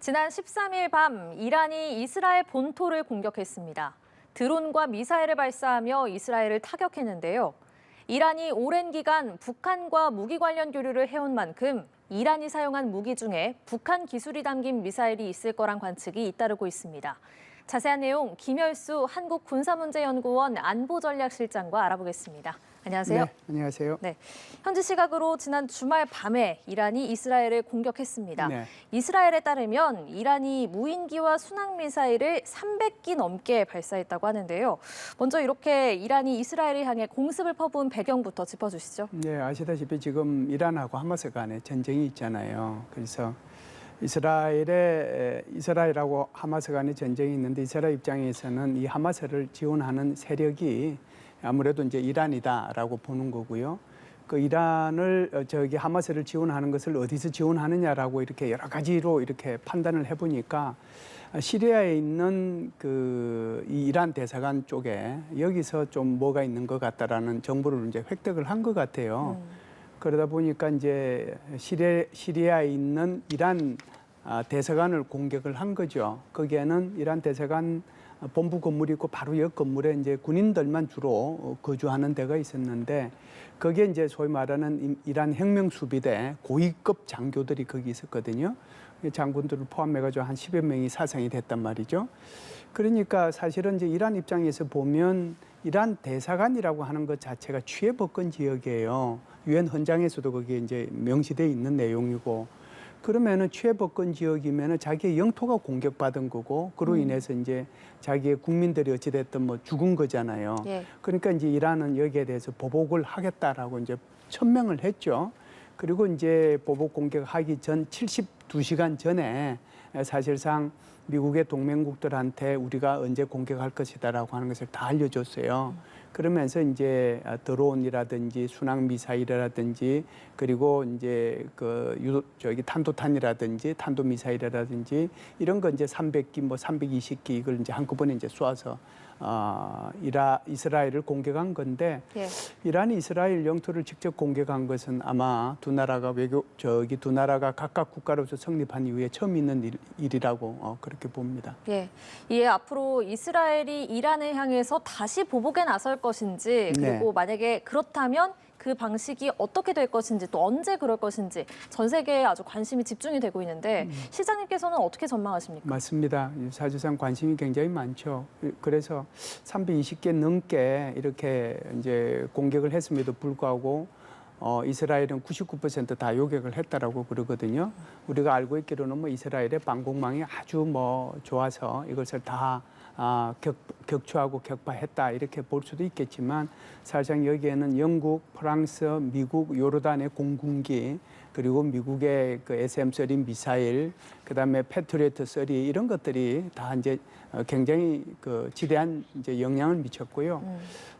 지난 13일 밤 이란이 이스라엘 본토를 공격했습니다. 드론과 미사일을 발사하며 이스라엘을 타격했는데요. 이란이 오랜 기간 북한과 무기 관련 교류를 해온 만큼 이란이 사용한 무기 중에 북한 기술이 담긴 미사일이 있을 거란 관측이 잇따르고 있습니다. 자세한 내용 김열수 한국군사문제연구원 안보전략실장과 알아보겠습니다. 안녕하세요. 네, 안녕하세요. 네, 현지 시각으로 지난 주말 밤에 이란이 이스라엘을 공격했습니다. 네. 이스라엘에 따르면 이란이 무인기와 순항미사일을 300기 넘게 발사했다고 하는데요. 먼저 이렇게 이란이 이스라엘을 향해 공습을 퍼부은 배경부터 짚어주시죠. 네, 아시다시피 지금 이란하고 하마스 간에 전쟁이 있잖아요. 그래서 이스라엘하고 하마스 간의 전쟁이 있는데 이스라엘 입장에서는 이 하마스를 지원하는 세력이 아무래도 이제 이란이다라고 보는 거고요. 그 이란을 하마스를 지원하는 것을 어디서 지원하느냐라고 이렇게 여러 가지로 이렇게 판단을 해보니까 시리아에 있는 이 이란 대사관 쪽에 여기서 좀 뭐가 있는 것 같다라는 정보를 이제 획득을 한 것 같아요. 그러다 보니까 이제 시리아에 있는 이란 대사관을 공격을 한 거죠. 거기에는 이란 대사관 본부 건물이 있고 바로 옆 건물에 이제 군인들만 주로 거주하는 데가 있었는데 거기에 이제 소위 말하는 이란 혁명수비대 고위급 장교들이 거기 있었거든요. 장군들을 포함해가지고 한 10여 명이 사상이 됐단 말이죠. 그러니까 사실은 이제 이란 입장에서 보면 이란 대사관이라고 하는 것 자체가 취해법권 지역이에요. 유엔 헌장에서도 거기에 이제 명시돼 있는 내용이고. 그러면은 취해법권 지역이면은 자기의 영토가 공격받은 거고 그로 인해서 이제 자기의 국민들이 어찌됐든 뭐 죽은 거잖아요. 예. 그러니까 이제 이란은 여기에 대해서 보복을 하겠다라고 이제 천명을 했죠. 그리고 이제 보복 공격하기 전 72시간 전에 사실상 미국의 동맹국들한테 우리가 언제 공격할 것이다라고 하는 것을 다 알려줬어요. 그러면서 이제 드론이라든지 순항 미사일이라든지 그리고 이제 탄도탄이라든지 탄도 미사일이라든지 이런 거 이제 300기 뭐 320기 이걸 이제 한꺼번에 이제 쏘아서 이스라엘을 공격한 건데 예. 이란이 이스라엘 영토를 직접 공격한 것은 아마 두 나라가 두 나라가 각각 국가로서 성립한 이후에 처음 있는 일이라고 그렇게 봅니다. 예, 이에 앞으로 이스라엘이 이란을 향해서 다시 보복에 나설 것인지 그리고 네. 만약에 그렇다면 그 방식이 어떻게 될 것인지 또 언제 그럴 것인지 전 세계에 아주 관심이 집중이 되고 있는데 실장님께서는 어떻게 전망하십니까? 맞습니다. 사실상 관심이 굉장히 많죠. 그래서 320개 넘게 이렇게 이제 공격을 했음에도 불구하고 이스라엘은 99% 다 요격을 했다라고 그러거든요. 우리가 알고 있기로는 뭐 이스라엘의 방공망이 아주 뭐 좋아서 이것을 다 격추하고 격파했다 이렇게 볼 수도 있겠지만 사실상 여기에는 영국, 프랑스, 미국, 요르단의 공군기 그리고 미국의 그 SM-3 미사일, 그다음에 패트리어트-3 이런 것들이 다 이제 굉장히 지대한 이제 영향을 미쳤고요.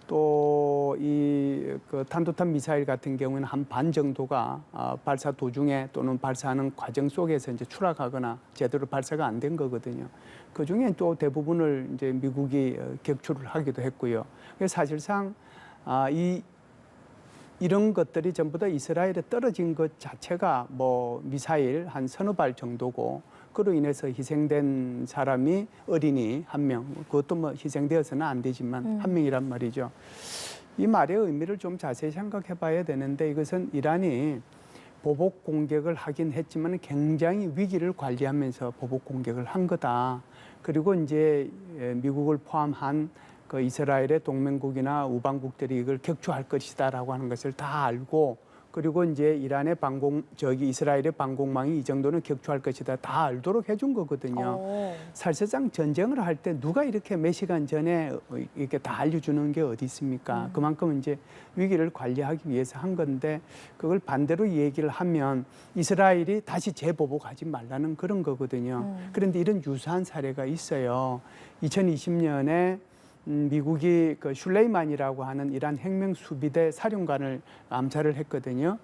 또 이 탄도탄 미사일 같은 경우는 한 반 정도가 발사 도중에 또는 발사하는 과정 속에서 이제 추락하거나 제대로 발사가 안 된 거거든요. 그 중에 또 대부분을 이제 미국이 격추를 하기도 했고요. 그래서 사실상 이런 것들이 전부 다 이스라엘에 떨어진 것 자체가 뭐 미사일 한 서너 발 정도고 그로 인해서 희생된 사람이 어린이 한 명, 그것도 뭐 희생되어서는 안 되지만 한 명이란 말이죠. 이 말의 의미를 좀 자세히 생각해 봐야 되는데 이것은 이란이 보복 공격을 하긴 했지만 굉장히 위기를 관리하면서 보복 공격을 한 거다. 그리고 이제 미국을 포함한 그 이스라엘의 동맹국이나 우방국들이 이걸 격추할 것이다라고 하는 것을 다 알고 그리고 이제 이스라엘의 방공망이 이 정도는 격추할 것이다 다 알도록 해준 거거든요. 사실상 전쟁을 할 때 누가 이렇게 몇 시간 전에 이렇게 다 알려주는 게 어디 있습니까? 그만큼 이제 위기를 관리하기 위해서 한 건데 그걸 반대로 얘기를 하면 이스라엘이 다시 재보복하지 말라는 그런 거거든요. 그런데 이런 유사한 사례가 있어요. 2020년에 미국이 슐레이만이라고 하는 이란 혁명수비대 사령관을 암살을 했거든요.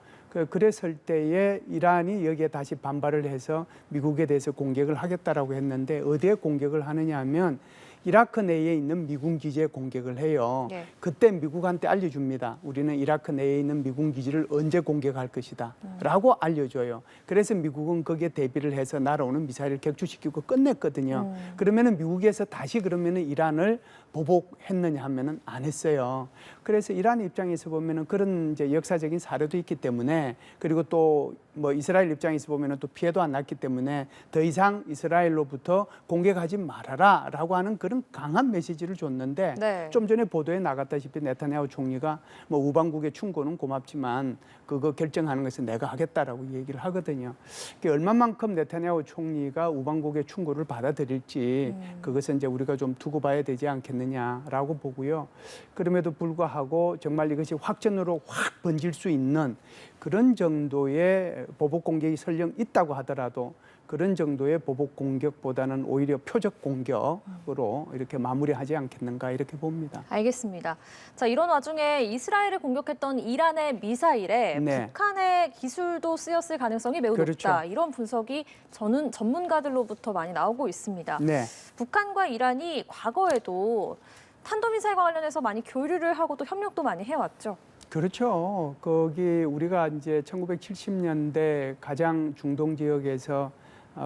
그랬을 때에 이란이 여기에 다시 반발을 해서 미국에 대해서 공격을 하겠다라고 했는데 어디에 공격을 하느냐 하면 이라크 내에 있는 미군 기지에 공격을 해요. 네. 그때 미국한테 알려줍니다. 우리는 이라크 내에 있는 미군 기지를 언제 공격할 것이다 라고 알려줘요. 그래서 미국은 거기에 대비를 해서 날아오는 미사일을 격추시키고 끝냈거든요. 그러면은 미국에서 다시 그러면은 이란을 보복했느냐 하면은 안 했어요. 그래서 이란 입장에서 보면은 그런 이제 역사적인 사례도 있기 때문에, 그리고 또 뭐 이스라엘 입장에서 보면은 또 피해도 안 났기 때문에 더 이상 이스라엘로부터 공격하지 말아라라고 하는 그런 강한 메시지를 줬는데, 네. 좀 전에 보도에 나갔다시피 네타냐후 총리가 뭐 우방국의 충고는 고맙지만 그거 결정하는 것은 내가 하겠다라고 얘기를 하거든요. 그게 얼마만큼 네타냐후 총리가 우방국의 충고를 받아들일지 그것은 이제 우리가 좀 두고 봐야 되지 않겠느냐라고 보고요. 그럼에도 불구하고 정말 이것이 확전으로 확 번질 수 있는 그런 정도의 보복 공격이 설령 있다고 하더라도 그런 정도의 보복 공격보다는 오히려 표적 공격으로 이렇게 마무리하지 않겠는가 이렇게 봅니다. 알겠습니다. 자, 이런 와중에 이스라엘을 공격했던 이란의 미사일에 네. 북한의 기술도 쓰였을 가능성이 매우 그렇죠. 높다. 이런 분석이 저는 전문가들로부터 많이 나오고 있습니다. 네. 북한과 이란이 과거에도 탄도미사일과 관련해서 많이 교류를 하고 또 협력도 많이 해왔죠. 그렇죠. 거기 우리가 이제 1970년대 가장 중동 지역에서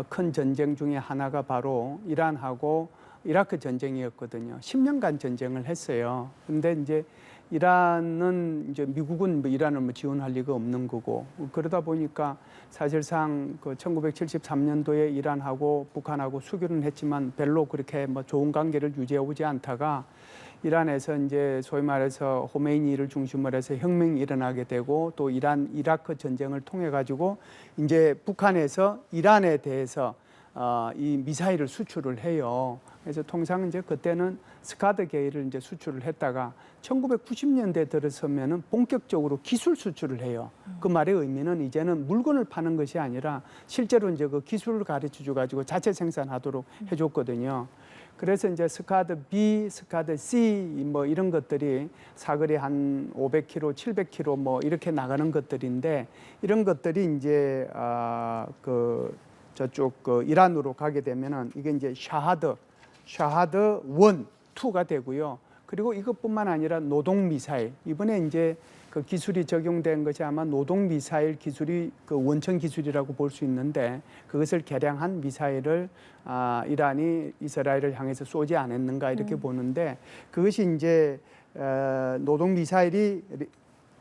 큰 전쟁 중에 하나가 바로 이란하고 이라크 전쟁이었거든요. 10년간 전쟁을 했어요. 근데 이제 이란은 이제 미국은 뭐 이란을 뭐 지원할 리가 없는 거고, 그러다 보니까 사실상 그 1973년도에 이란하고 북한하고 수교는 했지만 별로 그렇게 뭐 좋은 관계를 유지해 오지 않다가 이란에서 이제 소위 말해서 호메이니를 중심으로 해서 혁명이 일어나게 되고, 또 이란 이라크 전쟁을 통해 가지고 이제 북한에서 이란에 대해서 이 미사일을 수출을 해요. 그래서 통상 이제 그때는 스카드 계를 이제 수출을 했다가 1990년대 들어서면은 본격적으로 기술 수출을 해요. 그 말의 의미는 이제는 물건을 파는 것이 아니라 실제로 이제 그 기술을 가르쳐 줘 가지고 자체 생산하도록 해줬거든요. 그래서 이제 스카드 B, 스카드 C 뭐 이런 것들이 사거리 한 500km, 700km 뭐 이렇게 나가는 것들인데, 이런 것들이 이제 그 저쪽 그 이란으로 가게 되면은 이게 이제 샤하드 1, 2가 되고요. 그리고 이것뿐만 아니라 노동 미사일, 이번에 이제 그 기술이 적용된 것이 아마 노동 미사일 기술이 그 원천 기술이라고 볼 수 있는데, 그것을 개량한 미사일을 이란이 이스라엘을 향해서 쏘지 않았는가 이렇게 보는데, 그것이 이제 노동 미사일이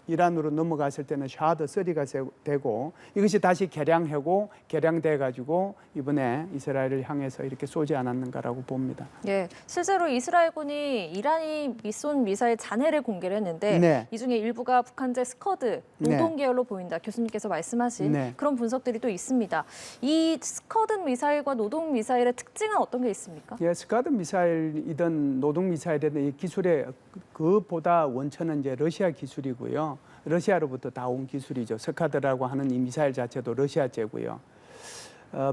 이란으로 넘어갔을 때는 샤하드 3가 되고, 이것이 다시 개량돼 가지고 이번에 이스라엘을 향해서 이렇게 쏘지 않았는가라고 봅니다. 예, 실제로 이스라엘군이 이란이 쏜 미사일 잔해를 공개를 했는데 네. 이 중에 일부가 북한제 스커드 노동 계열로 보인다. 교수님께서 말씀하신 네. 그런 분석들이 또 있습니다. 이 스커드 미사일과 노동 미사일의 특징은 어떤 게 있습니까? 예, 스카드 미사일이든 노동 미사일이든 이 기술의 그보다 원천은 이제 러시아 기술이고요. 러시아로부터 다 온 기술이죠. 스카드라고 하는 이 미사일 자체도 러시아제고요.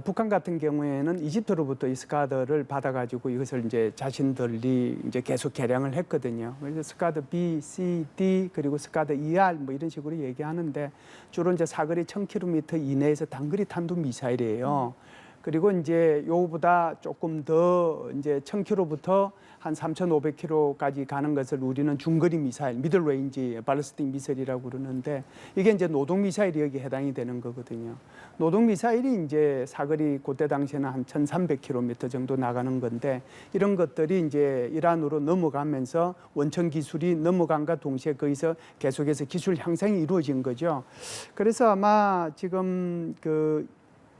북한 같은 경우에는 이집트로부터 이 스카드를 받아가지고 이것을 이제 자신들이 이제 계속 개량을 했거든요. 그래서 스카드 B, C, D 그리고 스카드 ER 뭐 이런 식으로 얘기하는데, 주로 이제 사거리 1000km 이내에서 단거리 탄도 미사일이에요. 그리고 이제 요거보다 조금 더 이제 1000km부터 한 3,500km까지 가는 것을 우리는 중거리 미사일, 미들 레인지 발리스틱 미사일이라고 그러는데, 이게 이제 노동 미사일이 여기 해당이 되는 거거든요. 노동 미사일이 이제 사거리 그때 당시에는 한 1,300km 정도 나가는 건데, 이런 것들이 이제 이란으로 넘어가면서 원천 기술이 넘어간과 동시에 거기서 계속해서 기술 향상이 이루어진 거죠. 그래서 아마 지금 그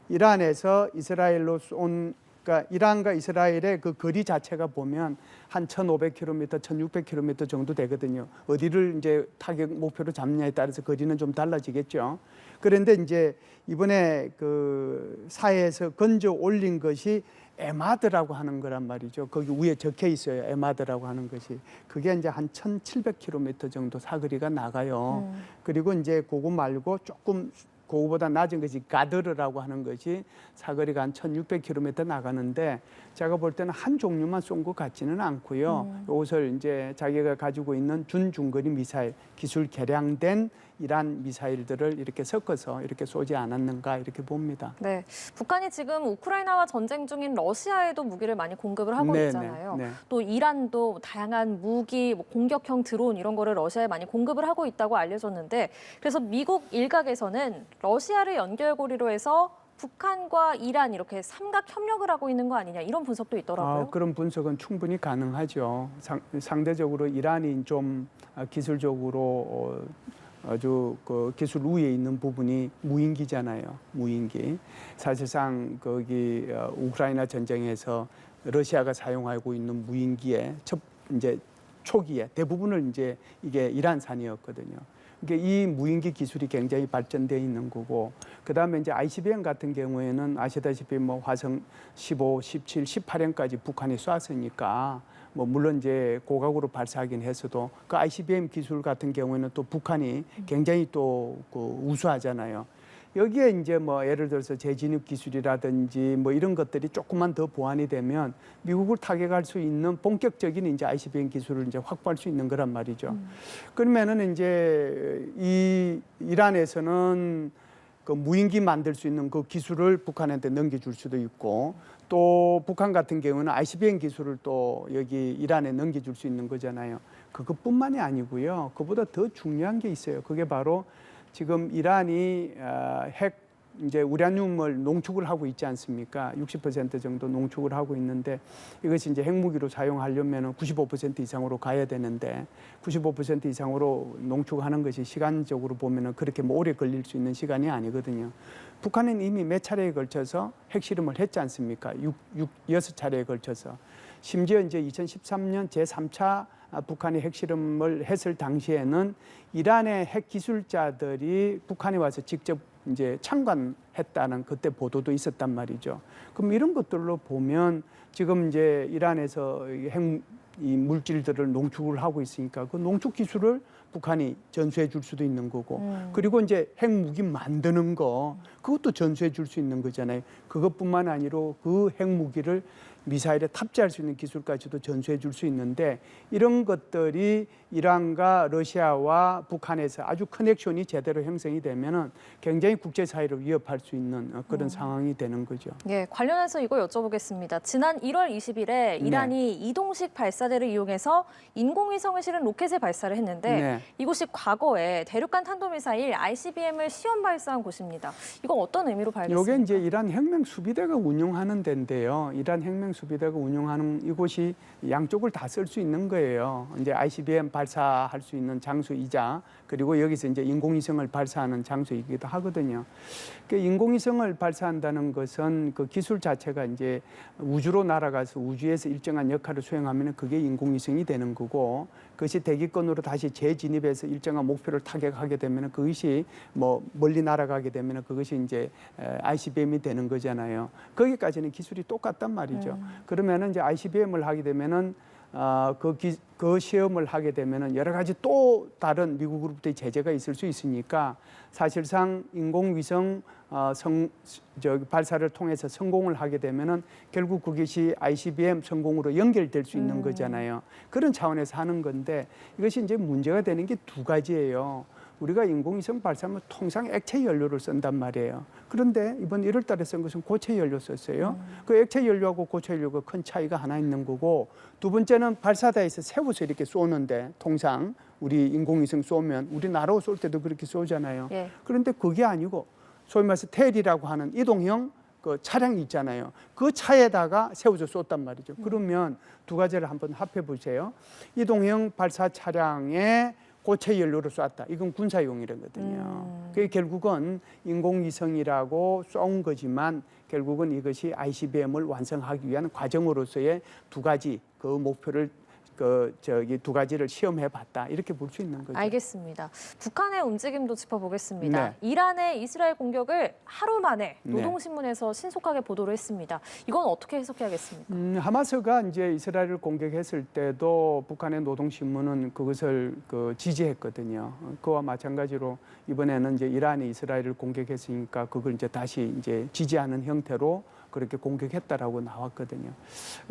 이란에서 이스라엘로 쏜, 그러니까 이란과 이스라엘의 그 거리 자체가 보면 한 1,500km, 1,600km 정도 되거든요. 어디를 이제 타격 목표로 잡느냐에 따라서 거리는 좀 달라지겠죠. 그런데 이제 이번에 그 사해에서 건져 올린 것이 에마드라고 하는 거란 말이죠. 거기 위에 적혀 있어요. 에마드라고 하는 것이. 그게 이제 한 1,700km 정도 사거리가 나가요. 그리고 이제 그거 말고 조금 그거보다 낮은 것이 가드르라고 하는 것이 사거리가 한 1,600km 나가는데, 제가 볼 때는 한 종류만 쏜 것 같지는 않고요. 이것을 이제 자기가 가지고 있는 준중거리 미사일 기술 개량된 이란 미사일들을 이렇게 섞어서 이렇게 쏘지 않았는가 이렇게 봅니다. 네, 북한이 지금 우크라이나와 전쟁 중인 러시아에도 무기를 많이 공급을 하고 네, 있잖아요. 네, 네. 또 이란도 다양한 무기, 공격형 드론 이런 거를 러시아에 많이 공급을 하고 있다고 알려졌는데 그래서 미국 일각에서는 러시아를 연결고리로 해서 북한과 이란 이렇게 삼각 협력을 하고 있는 거 아니냐 이런 분석도 있더라고요. 그런 분석은 충분히 가능하죠. 상대적으로 이란이 좀 기술적으로 아주 그 기술 우위에 있는 부분이 무인기잖아요. 무인기. 사실상 거기 우크라이나 전쟁에서 러시아가 사용하고 있는 무인기의 이제 초기에 대부분을 이제 이게 이란산이었거든요. 그러니까 이 무인기 기술이 굉장히 발전되어 있는 거고, 그 다음에 이제 ICBM 같은 경우에는 아시다시피 뭐 화성 15, 17, 18형까지 북한이 쐈으니까 뭐 물론 이제 고각으로 발사하긴 했어도 그 ICBM 기술 같은 경우에는 또 북한이 굉장히 또 그 우수하잖아요. 여기에 이제 뭐 예를 들어서 재진입 기술이라든지 뭐 이런 것들이 조금만 더 보완이 되면 미국을 타격할 수 있는 본격적인 이제 ICBM 기술을 이제 확보할 수 있는 거란 말이죠. 그러면은 이제 이 이란에서는 그 무인기 만들 수 있는 그 기술을 북한한테 넘겨줄 수도 있고, 또 북한 같은 경우는 ICBM 기술을 또 여기 이란에 넘겨줄 수 있는 거잖아요. 그것뿐만이 아니고요. 그보다 더 중요한 게 있어요. 그게 바로 지금 이란이 이제 우라늄을 농축을 하고 있지 않습니까? 60% 정도 농축을 하고 있는데 이것이 이제 핵무기로 사용하려면 95% 이상으로 가야 되는데 95% 이상으로 농축하는 것이 시간적으로 보면 그렇게 뭐 오래 걸릴 수 있는 시간이 아니거든요. 북한은 이미 몇 차례에 걸쳐서 핵실험을 했지 않습니까? 6차례에 걸쳐서. 심지어 이제 2013년 제3차 북한이 핵실험을 했을 당시에는 이란의 핵 기술자들이 북한에 와서 직접 이제 참관했다는 그때 보도도 있었단 말이죠. 그럼 이런 것들로 보면 지금 이제 이란에서 이 물질들을 농축을 하고 있으니까 그 농축 기술을 북한이 전수해 줄 수도 있는 거고, 그리고 이제 핵무기 만드는 거 그것도 전수해 줄 수 있는 거잖아요. 그것뿐만 아니라 그 핵무기를 미사일에 탑재할 수 있는 기술까지도 전수해 줄 수 있는데, 이런 것들이 이란과 러시아와 북한에서 아주 커넥션이 제대로 형성이 되면은 굉장히 국제사회를 위협할 수 있는 그런 상황이 되는 거죠. 예, 관련해서 이거 여쭤보겠습니다. 지난 1월 20일에 이란이 이동식 발사대를 이용해서 인공위성을 실은 로켓을 발사를 했는데 이곳이 과거에 대륙간 탄도미사일 ICBM을 시험 발사한 곳입니다. 이건 어떤 의미로 발견했습니까? 이게 이제 이란 혁명 수비대가 운영하는 데인데요. 이란 혁명 수비대가 운영하는 이곳이 양쪽을 다 쓸 수 있는 거예요. 이제 ICBM 발사할 수 있는 장소이자, 그리고 여기서 이제 인공위성을 발사하는 장소이기도 하거든요. 그 인공위성을 발사한다는 것은 그 기술 자체가 이제 우주로 날아가서 우주에서 일정한 역할을 수행하면 그게 인공위성이 되는 거고, 그것이 대기권으로 다시 재진입해서 일정한 목표를 타격하게 되면 그것이 뭐 멀리 날아가게 되면 그것이 이제 ICBM이 되는 거잖아요. 거기까지는 기술이 똑같단 말이죠. 그러면은 이제 ICBM을 하게 되면은 그 시험을 하게 되면은 여러 가지 또 다른 미국으로부터의 제재가 있을 수 있으니까 사실상 인공위성 발사를 통해서 성공을 하게 되면은 결국 그것이 ICBM 성공으로 연결될 수 있는 거잖아요. 그런 차원에서 하는 건데 이것이 이제 문제가 되는 게 두 가지예요. 우리가 인공위성 발사하면 통상 액체 연료를 쓴단 말이에요. 그런데 이번 1월 달에 쓴 것은 고체 연료 썼어요. 그 액체 연료하고 고체 연료가 큰 차이가 하나 있는 거고, 두 번째는 발사대에서 세워서 이렇게 쏘는데 통상 우리 인공위성 쏘면 우리 나로 쏠 때도 그렇게 쏘잖아요. 예. 그런데 그게 아니고 소위 말해서 테일이라고 하는 이동형 그 차량이 있잖아요. 그 차에다가 세워서 쏟단 말이죠. 그러면 두 가지를 한번 합해 보세요. 이동형 발사 차량에 고체 연료를 쐈다. 이건 군사용이거든요. 그게 결국은 인공위성이라고 쏜 거지만 결국은 이것이 ICBM을 완성하기 위한 과정으로서의 두 가지 그 목표를 두 가지를 시험해봤다, 이렇게 볼 수 있는 거죠. 알겠습니다. 북한의 움직임도 짚어보겠습니다. 네. 이란의 이스라엘 공격을 하루 만에 노동신문에서 신속하게 보도를 했습니다. 이건 어떻게 해석해야겠습니까? 하마스가 이제 이스라엘을 공격했을 때도 북한의 노동신문은 그것을 지지했거든요. 그와 마찬가지로 이번에는 이제 이란이 이스라엘을 공격했으니까 그걸 이제 다시 이제 지지하는 형태로 그렇게 공격했다라고 나왔거든요.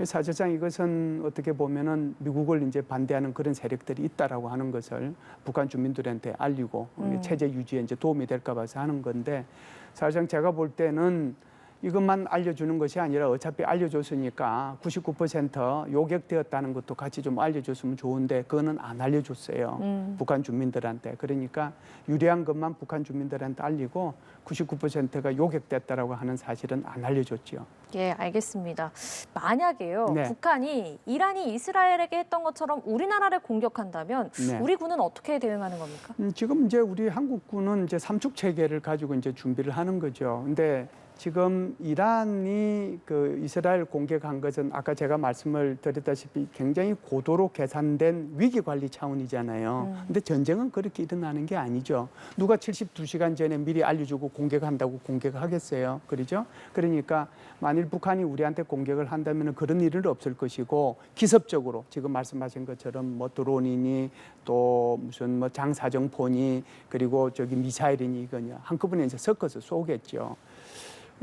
사실상 이것은 어떻게 보면은 미국을 이제 반대하는 그런 세력들이 있다라고 하는 것을 북한 주민들한테 알리고 체제 유지에 이제 도움이 될까 봐서 하는 건데, 사실상 제가 볼 때는 이것만 알려주는 것이 아니라 어차피 알려줬으니까 99% 요격되었다는 것도 같이 좀 알려줬으면 좋은데 그거는 안 알려줬어요. 북한 주민들한테. 그러니까 유리한 것만 북한 주민들한테 알리고 99%가 요격됐다라고 하는 사실은 안 알려줬죠. 예, 알겠습니다. 만약에요, 네. 북한이 이란이 이스라엘에게 했던 것처럼 우리나라를 공격한다면 네. 우리 군은 어떻게 대응하는 겁니까? 지금 이제 우리 한국군은 이제 삼축 체계를 가지고 이제 준비를 하는 거죠. 근데 지금 이란이 그 이스라엘 공격한 것은 아까 제가 말씀을 드렸다시피 굉장히 고도로 계산된 위기 관리 차원이잖아요. 근데 전쟁은 그렇게 일어나는 게 아니죠. 누가 72시간 전에 미리 알려주고 공격한다고 공격하겠어요. 그렇죠? 그러니까 만일 북한이 우리한테 공격을 한다면 그런 일은 없을 것이고, 기습적으로 지금 말씀하신 것처럼 뭐 드론이니 또 무슨 뭐 장사정포니 그리고 저기 미사일이니 이거냐 한꺼번에 이제 섞어서 쏘겠죠.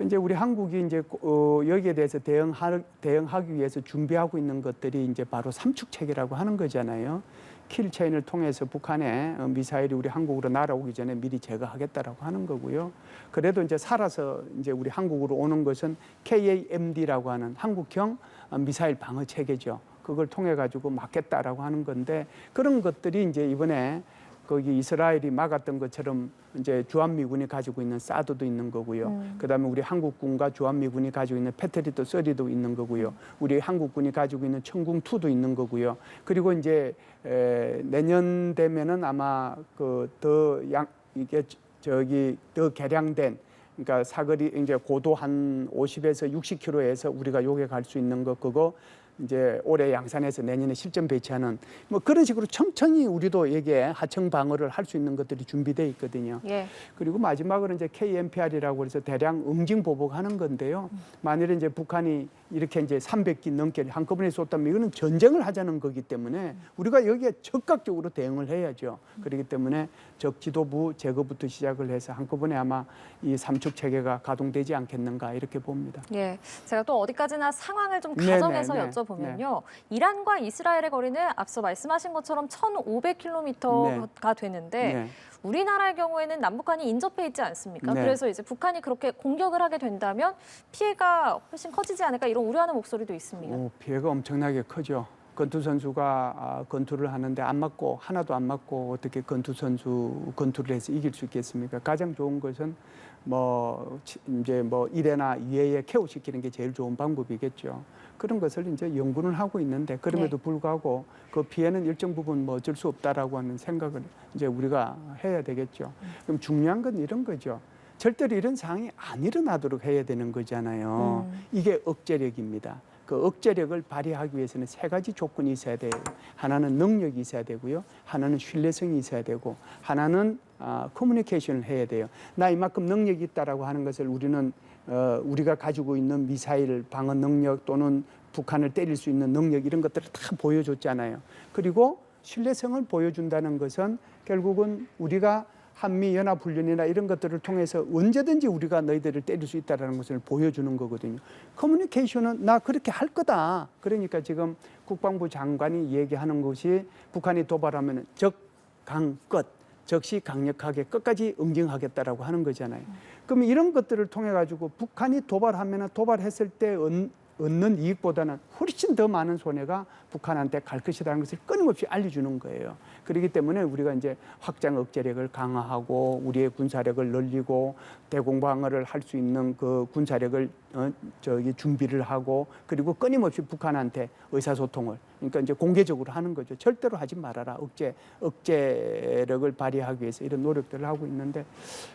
이제 우리 한국이 이제 여기에 대해서 대응하기 위해서 준비하고 있는 것들이 이제 바로 삼축 체계라고 하는 거잖아요. 킬체인을 통해서 북한의 미사일이 우리 한국으로 날아오기 전에 미리 제거하겠다라고 하는 거고요. 그래도 이제 살아서 이제 우리 한국으로 오는 것은 KAMD라고 하는 한국형 미사일 방어 체계죠. 그걸 통해 가지고 막겠다라고 하는 건데, 그런 것들이 이제 이번에 거기 이스라엘이 막았던 것처럼 이제 주한미군이 가지고 있는 사드도 있는 거고요. 그다음에 우리 한국군과 주한미군이 가지고 있는 패트리트 30도 있는 거고요. 우리 한국군이 가지고 있는 천궁2도 있는 거고요. 그리고 이제 내년 되면은 아마 그 이게 저기 더 개량된, 그러니까 사거리 이제 고도 한 50에서 60km에서 우리가 요격할 수 있는 거, 그거 이제 올해 양산에서 내년에 실전 배치하는 뭐 그런 식으로 천천히 우리도 이게 하청 방어를 할 수 있는 것들이 준비되어 있거든요. 예. 그리고 마지막으로 이제 KMPR이라고 해서 대량 응징 보복하는 건데요. 만일에 이제 북한이 이렇게 이제 300기 넘게 한꺼번에 쏟다면 이거는 전쟁을 하자는 거기 때문에 우리가 여기에 적극적으로 대응을 해야죠. 그렇기 때문에 적 지도부 제거부터 시작을 해서 한꺼번에 아마 이 삼축 체계가 가동되지 않겠는가 이렇게 봅니다. 예, 제가 또 어디까지나 상황을 좀 네, 가정해서 네, 네. 여쭤보면요. 이란과 이스라엘의 거리는 앞서 말씀하신 것처럼 1,500km가 되는데 네. 우리나라의 경우에는 남북한이 인접해 있지 않습니까? 네. 그래서 이제 북한이 그렇게 공격을 하게 된다면 피해가 훨씬 커지지 않을까 이런 우려하는 목소리도 있습니다. 피해가 엄청나게 크죠. 권투 선수가 권투를 하는데 안 맞고 하나도 안 맞고 어떻게 권투 선수 권투를 해서 이길 수 있겠습니까? 가장 좋은 것은 뭐 이제 뭐 1회나 2회에 KO 시키는 게 제일 좋은 방법이겠죠. 그런 것을 이제 연구는 하고 있는데 그럼에도 불구하고 그 피해는 일정 부분 뭐 어쩔 수 없다라고 하는 생각을 이제 우리가 해야 되겠죠. 그럼 중요한 건 이런 거죠. 절대로 이런 상황이 안 일어나도록 해야 되는 거잖아요. 이게 억제력입니다. 그 억제력을 발휘하기 위해서는 세 가지 조건이 있어야 돼요. 하나는 능력이 있어야 되고요. 하나는 신뢰성이 있어야 되고, 하나는 커뮤니케이션을 해야 돼요. 나 이만큼 능력이 있다라고 하는 것을 우리는 우리가 가지고 있는 미사일 방어 능력 또는 북한을 때릴 수 있는 능력 이런 것들을 다 보여줬잖아요. 그리고 신뢰성을 보여준다는 것은 결국은 우리가 한미연합훈련이나 이런 것들을 통해서 언제든지 우리가 너희들을 때릴 수 있다는 것을 보여주는 거거든요. 커뮤니케이션은 나 그렇게 할 거다. 그러니까 지금 국방부 장관이 얘기하는 것이 북한이 도발하면 적강끝, 적시 강력하게 끝까지 응징하겠다라고 하는 거잖아요. 그러면 이런 것들을 통해 가지고 북한이 도발하면 도발했을 때 얻는 이익보다는 훨씬 더 많은 손해가 북한한테 갈 것이라는 것을 끊임없이 알려주는 거예요. 그렇기 때문에 우리가 이제 확장 억제력을 강화하고 우리의 군사력을 늘리고 대공방어를 할 수 있는 그 군사력을 준비를 하고, 그리고 끊임없이 북한한테 의사소통을, 그러니까 이제 공개적으로 하는 거죠. 절대로 하지 말아라. 억제력을 발휘하기 위해서 이런 노력들을 하고 있는데,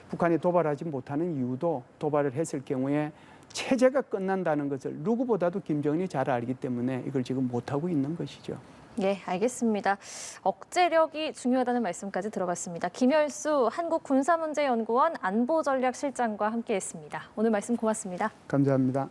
북한이 도발하지 못하는 이유도 도발을 했을 경우에 체제가 끝난다는 것을 누구보다도 김정은이 잘 알기 때문에 이걸 지금 못하고 있는 것이죠. 네, 알겠습니다. 억제력이 중요하다는 말씀까지 들어봤습니다. 김열수 한국군사문제연구원 안보전략실장과 함께했습니다. 오늘 말씀 고맙습니다. 감사합니다.